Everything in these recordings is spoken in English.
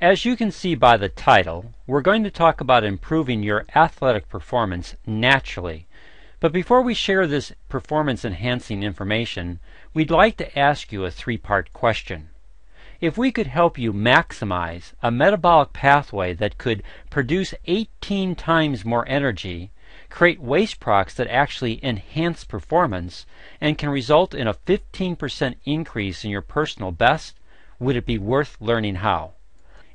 As you can see by the title, we're going to talk about improving your athletic performance naturally. But before we share this performance-enhancing information, we'd like to ask you a three-part question. If we could help you maximize a metabolic pathway that could produce 18 times more energy, create waste products that actually enhance performance, and can result in a 15% increase in your personal best, would it be worth learning how?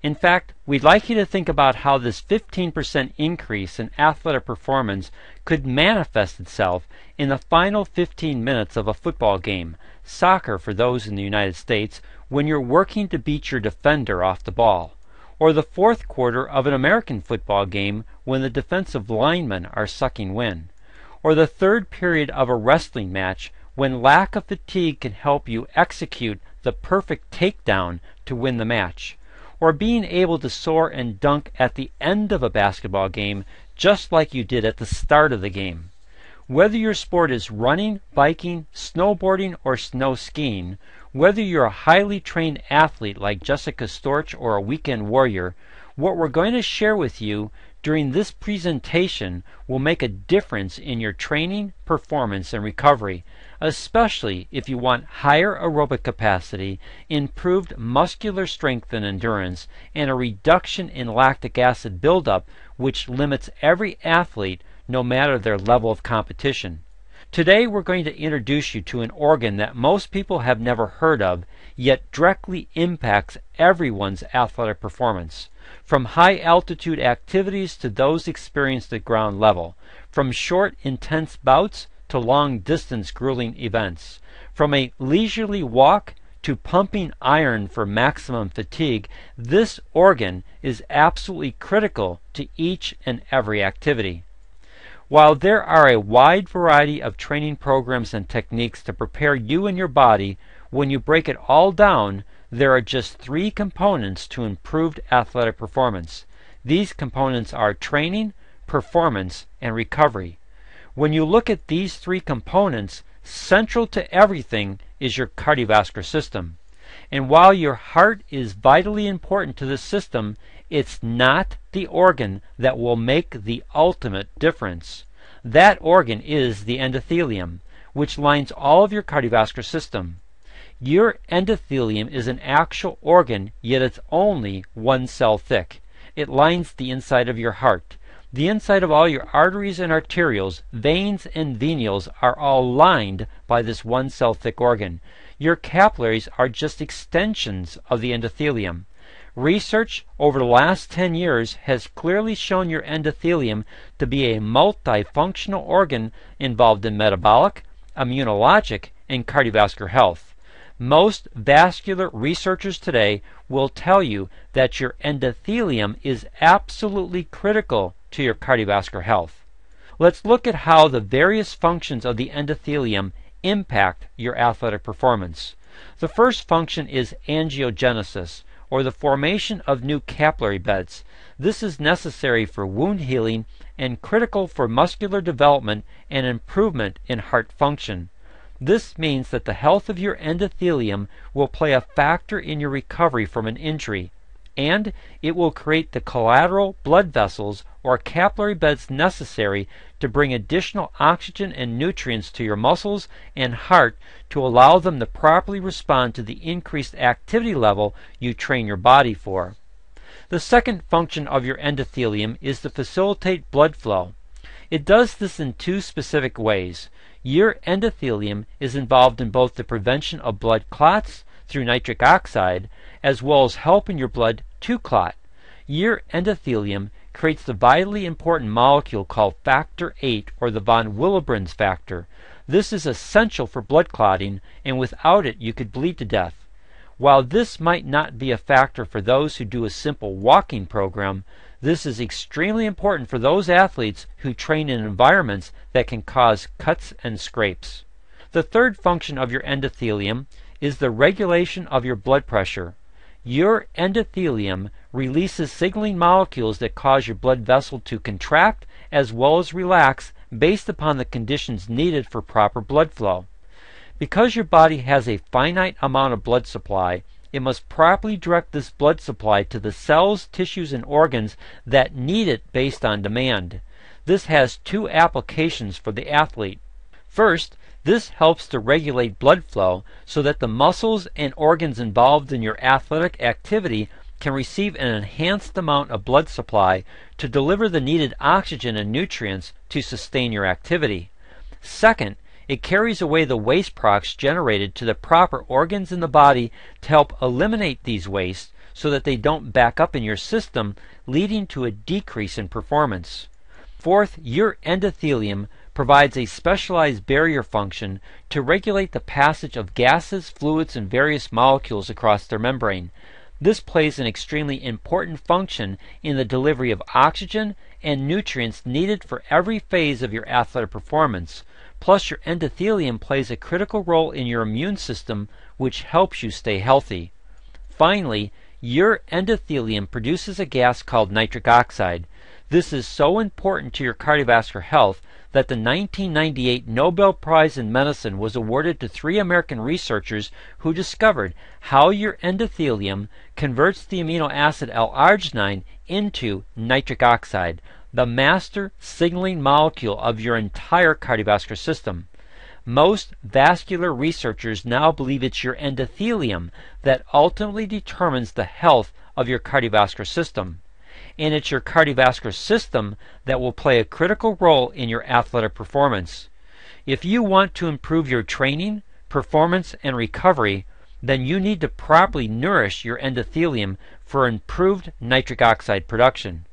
In fact, we'd like you to think about how this 15% increase in athletic performance could manifest itself in the final 15 minutes of a football game, soccer for those in the United States, when you're working to beat your defender off the ball, or the fourth quarter of an American football game when the defensive linemen are sucking wind, or the third period of a wrestling match when lack of fatigue can help you execute the perfect takedown to win the match, or being able to soar and dunk at the end of a basketball game just like you did at the start of the game. Whether your sport is running, biking, snowboarding, or snow skiing, whether you're a highly trained athlete like Jessica Storch or a weekend warrior, what we're going to share with you during this presentation will make a difference in your training, performance, and recovery, especially if you want higher aerobic capacity, improved muscular strength and endurance, and a reduction in lactic acid buildup, which limits every athlete no matter their level of competition. Today we're going to introduce you to an organ that most people have never heard of, yet directly impacts everyone's athletic performance. From high altitude activities to those experienced at ground level, from short intense bouts to long distance grueling events, from a leisurely walk to pumping iron for maximum fatigue, this organ is absolutely critical to each and every activity. While there are a wide variety of training programs and techniques to prepare you and your body, when you break it all down, there are just three components to improved athletic performance. These components are training, performance, and recovery. When you look at these three components, central to everything is your cardiovascular system. And while your heart is vitally important to this system, it's not the organ that will make the ultimate difference. That organ is the endothelium, which lines all of your cardiovascular system. Your endothelium is an actual organ, yet it's only one cell thick. It lines the inside of your heart. The inside of all your arteries and arterioles, veins and venules are all lined by this one cell thick organ. Your capillaries are just extensions of the endothelium. Research over the last 10 years has clearly shown your endothelium to be a multifunctional organ involved in metabolic, immunologic, and cardiovascular health. Most vascular researchers today will tell you that your endothelium is absolutely critical to your cardiovascular health. Let's look at how the various functions of the endothelium impact your athletic performance. The first function is angiogenesis, or the formation of new capillary beds. This is necessary for wound healing and critical for muscular development and improvement in heart function. This means that the health of your endothelium will play a factor in your recovery from an injury, and it will create the collateral blood vessels or capillary beds necessary to bring additional oxygen and nutrients to your muscles and heart to allow them to properly respond to the increased activity level you train your body for. The second function of your endothelium is to facilitate blood flow. It does this in two specific ways. Your endothelium is involved in both the prevention of blood clots through nitric oxide, as well as helping your blood to clot. Your endothelium creates the vitally important molecule called factor VIII, or the von Willebrand's factor. This is essential for blood clotting, and without it you could bleed to death. While this might not be a factor for those who do a simple walking program, this is extremely important for those athletes who train in environments that can cause cuts and scrapes. The third function of your endothelium is the regulation of your blood pressure. Your endothelium releases signaling molecules that cause your blood vessel to contract as well as relax based upon the conditions needed for proper blood flow. Because your body has a finite amount of blood supply, it must properly direct this blood supply to the cells, tissues, and organs that need it based on demand. This has two applications for the athlete. First, this helps to regulate blood flow so that the muscles and organs involved in your athletic activity can receive an enhanced amount of blood supply to deliver the needed oxygen and nutrients to sustain your activity. Second, it carries away the waste products generated to the proper organs in the body to help eliminate these wastes so that they don't back up in your system, leading to a decrease in performance. Fourth, your endothelium provides a specialized barrier function to regulate the passage of gases, fluids, and various molecules across their membrane. This plays an extremely important function in the delivery of oxygen and nutrients needed for every phase of your athletic performance. Plus, your endothelium plays a critical role in your immune system, which helps you stay healthy. Finally, your endothelium produces a gas called nitric oxide. This is so important to your cardiovascular health that the 1998 Nobel Prize in Medicine was awarded to 3 American researchers who discovered how your endothelium converts the amino acid L-arginine into nitric oxide, the master signaling molecule of your entire cardiovascular system. Most vascular researchers now believe it's your endothelium that ultimately determines the health of your cardiovascular system. And it's your cardiovascular system that will play a critical role in your athletic performance. If you want to improve your training, performance, and recovery, then you need to properly nourish your endothelium for improved nitric oxide production.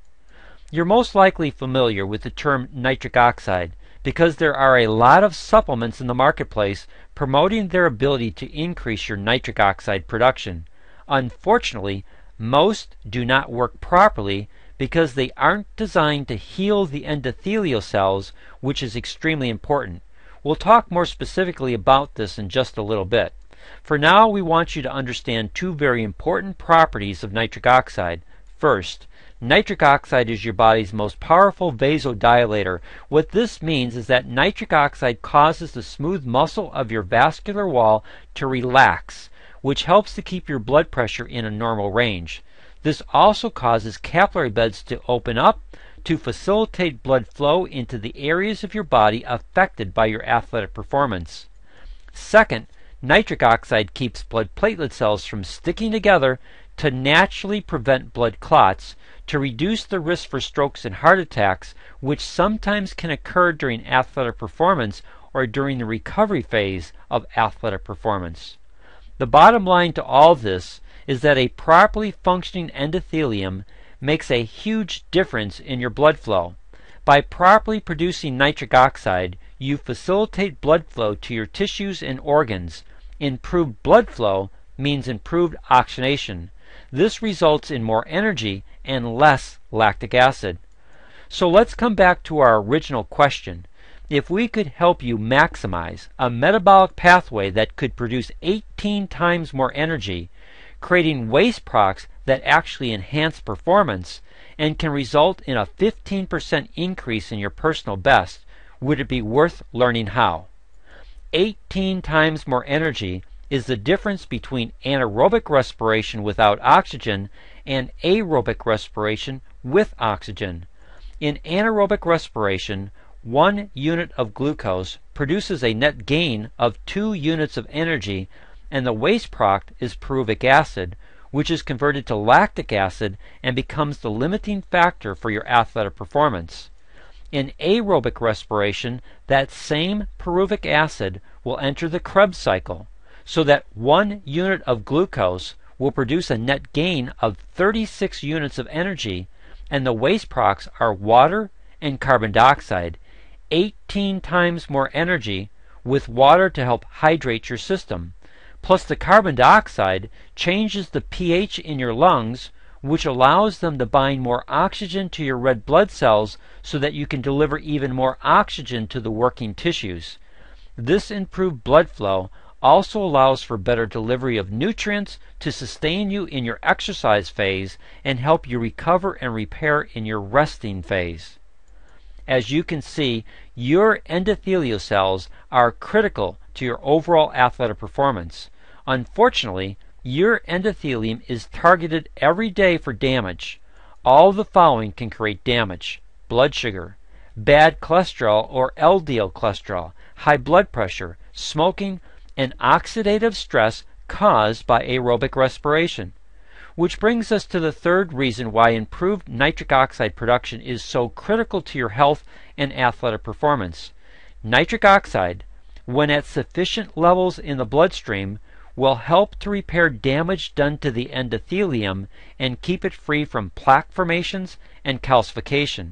You're most likely familiar with the term nitric oxide because there are a lot of supplements in the marketplace promoting their ability to increase your nitric oxide production. Unfortunately, most do not work properly because they aren't designed to heal the endothelial cells, which is extremely important. We'll talk more specifically about this in just a little bit. For now, we want you to understand 2 very important properties of nitric oxide. First, nitric oxide is your body's most powerful vasodilator. What this means is that nitric oxide causes the smooth muscle of your vascular wall to relax, which helps to keep your blood pressure in a normal range. This also causes capillary beds to open up to facilitate blood flow into the areas of your body affected by your athletic performance. Second, nitric oxide keeps blood platelet cells from sticking together to naturally prevent blood clots, to reduce the risk for strokes and heart attacks, which sometimes can occur during athletic performance or during the recovery phase of athletic performance. The bottom line to all this is that a properly functioning endothelium makes a huge difference in your blood flow. By properly producing nitric oxide, you facilitate blood flow to your tissues and organs. Improved blood flow means improved oxygenation. This results in more energy and less lactic acid. So let's come back to our original question. If we could help you maximize a metabolic pathway that could produce 18 times more energy, creating waste products that actually enhance performance and can result in a 15% increase in your personal best, would it be worth learning how? 18 times more energy is the difference between anaerobic respiration without oxygen and aerobic respiration with oxygen. In anaerobic respiration, 1 unit of glucose produces a net gain of 2 units of energy, and the waste product is pyruvic acid, which is converted to lactic acid and becomes the limiting factor for your athletic performance. In aerobic respiration, that same pyruvic acid will enter the Krebs cycle, so that 1 unit of glucose will produce a net gain of 36 units of energy, and the waste products are water and carbon dioxide, 18 times more energy, with water to help hydrate your system. Plus, the carbon dioxide changes the pH in your lungs, which allows them to bind more oxygen to your red blood cells so that you can deliver even more oxygen to the working tissues. This improved blood flow also allows for better delivery of nutrients to sustain you in your exercise phase and help you recover and repair in your resting phase. As you can see, your endothelial cells are critical to your overall athletic performance. Unfortunately, your endothelium is targeted every day for damage. All the following can create damage: blood sugar, bad cholesterol or LDL cholesterol, high blood pressure, smoking, and oxidative stress caused by aerobic respiration. Which brings us to the third reason why improved nitric oxide production is so critical to your health and athletic performance. Nitric oxide, when at sufficient levels in the bloodstream, will help to repair damage done to the endothelium and keep it free from plaque formations and calcification.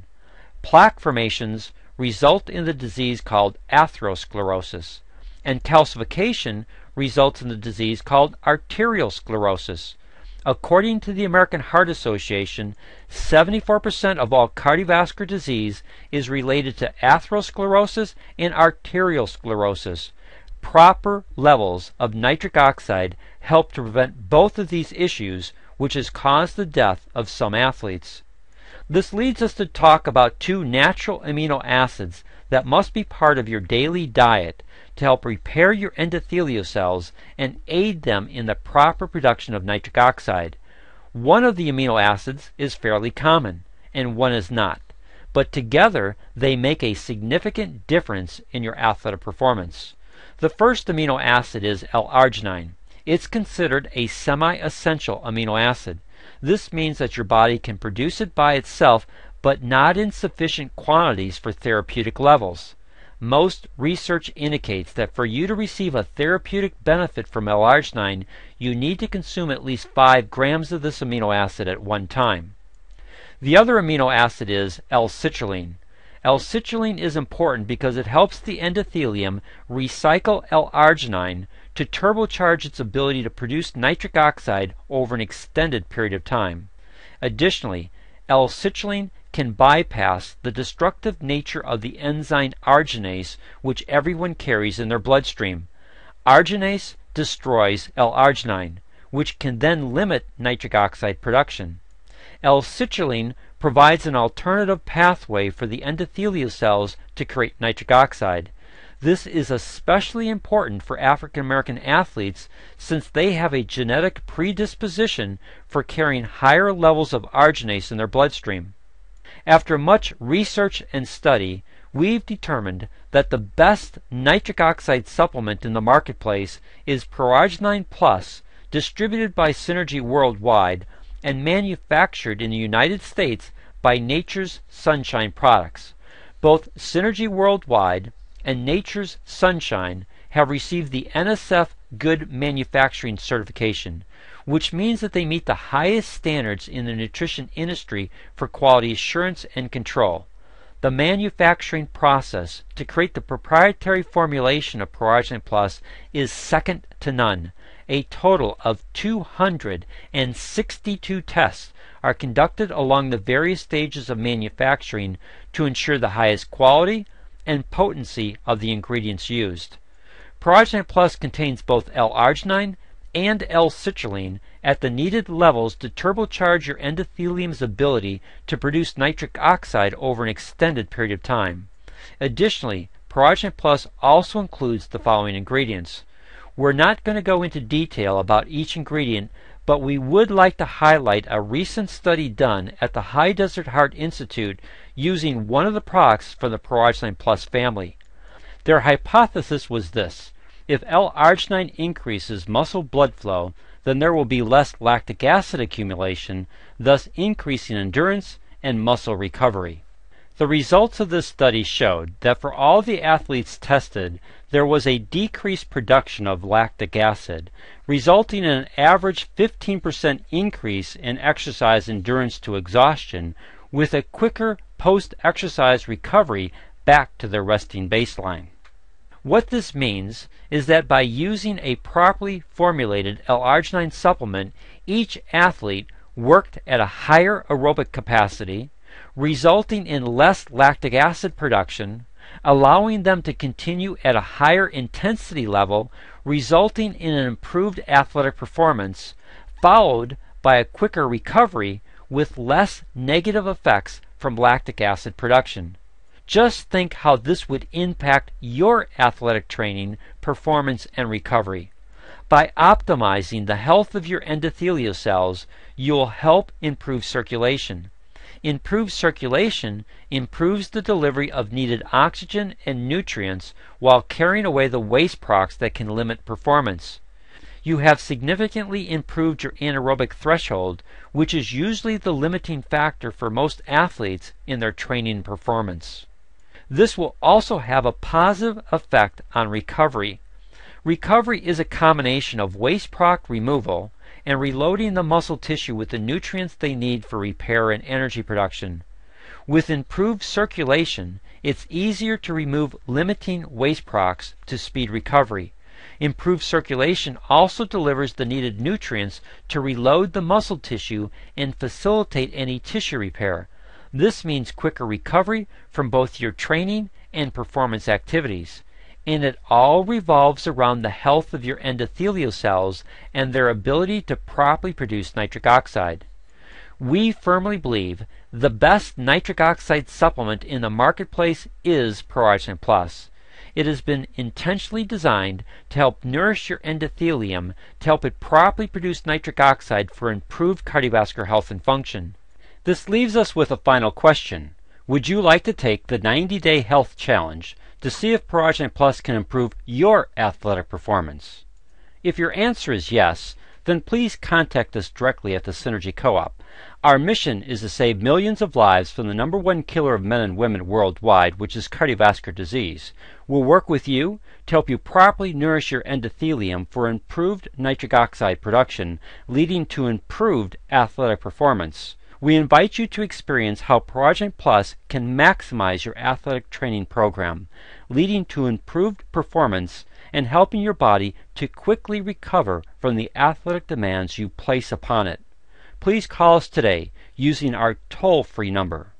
Plaque formations result in the disease called atherosclerosis, and calcification results in the disease called arterial sclerosis. According to the American Heart Association, 74% of all cardiovascular disease is related to atherosclerosis and arterial sclerosis. Proper levels of nitric oxide help to prevent both of these issues, which has caused the death of some athletes. This leads us to talk about two natural amino acids that must be part of your daily diet to help repair your endothelial cells and aid them in the proper production of nitric oxide. One of the amino acids is fairly common, and one is not, but together they make a significant difference in your athletic performance. The first amino acid is L-arginine. It's considered a semi-essential amino acid. This means that your body can produce it by itself, but not in sufficient quantities for therapeutic levels. Most research indicates that for you to receive a therapeutic benefit from L-arginine, you need to consume at least 5 grams of this amino acid at one time. The other amino acid is L-citrulline. L-citrulline is important because it helps the endothelium recycle L-arginine to turbocharge its ability to produce nitric oxide over an extended period of time. Additionally, L-citrulline can bypass the destructive nature of the enzyme arginase, which everyone carries in their bloodstream. Arginase destroys L-arginine, which can then limit nitric oxide production. L-citrulline provides an alternative pathway for the endothelial cells to create nitric oxide. This is especially important for African American athletes since they have a genetic predisposition for carrying higher levels of arginase in their bloodstream. After much research and study, we've determined that the best nitric oxide supplement in the marketplace is ProArgi-9 Plus, distributed by Synergy worldwide and manufactured in the United States by Nature's Sunshine Products. Both Synergy Worldwide and Nature's Sunshine have received the NSF Good Manufacturing certification, which means that they meet the highest standards in the nutrition industry for quality assurance and control. The manufacturing process to create the proprietary formulation of ProArgi-9 Plus is second to none. A total of 262 tests are conducted along the various stages of manufacturing to ensure the highest quality and potency of the ingredients used. ProArgi-9 Plus contains both L-arginine and L-citrulline at the needed levels to turbocharge your endothelium's ability to produce nitric oxide over an extended period of time. Additionally, ProArgi-9 Plus also includes the following ingredients. We're not going to go into detail about each ingredient, but we would like to highlight a recent study done at the High Desert Heart Institute using one of the products from the ProArgi-9 Plus family. Their hypothesis was this: if L-arginine increases muscle blood flow, then there will be less lactic acid accumulation, thus increasing endurance and muscle recovery. The results of this study showed that for all the athletes tested, there was a decreased production of lactic acid, resulting in an average 15% increase in exercise endurance to exhaustion, with a quicker post-exercise recovery back to their resting baseline. What this means is that by using a properly formulated L-arginine supplement, each athlete worked at a higher aerobic capacity, resulting in less lactic acid production, allowing them to continue at a higher intensity level, resulting in an improved athletic performance, followed by a quicker recovery with less negative effects from lactic acid production. Just think how this would impact your athletic training, performance, and recovery. By optimizing the health of your endothelial cells, you will help improve circulation. Improved circulation improves the delivery of needed oxygen and nutrients while carrying away the waste products that can limit performance. You have significantly improved your anaerobic threshold, which is usually the limiting factor for most athletes in their training performance. This will also have a positive effect on recovery. Recovery is a combination of waste product removal and reloading the muscle tissue with the nutrients they need for repair and energy production. With improved circulation, it's easier to remove limiting waste products to speed recovery. Improved circulation also delivers the needed nutrients to reload the muscle tissue and facilitate any tissue repair. This means quicker recovery from both your training and performance activities. And it all revolves around the health of your endothelial cells and their ability to properly produce nitric oxide. We firmly believe the best nitric oxide supplement in the marketplace is ProArgi-9 Plus. It has been intentionally designed to help nourish your endothelium to help it properly produce nitric oxide for improved cardiovascular health and function. This leaves us with a final question. Would you like to take the 90-day health challenge to see if ProArgi-9 Plus can improve your athletic performance? If your answer is yes, then please contact us directly at the Synergy Co-op. Our mission is to save millions of lives from the #1 killer of men and women worldwide, which is cardiovascular disease. We'll work with you to help you properly nourish your endothelium for improved nitric oxide production, leading to improved athletic performance. We invite you to experience how ProArgi-9 Plus can maximize your athletic training program, leading to improved performance and helping your body to quickly recover from the athletic demands you place upon it. Please call us today using our toll-free number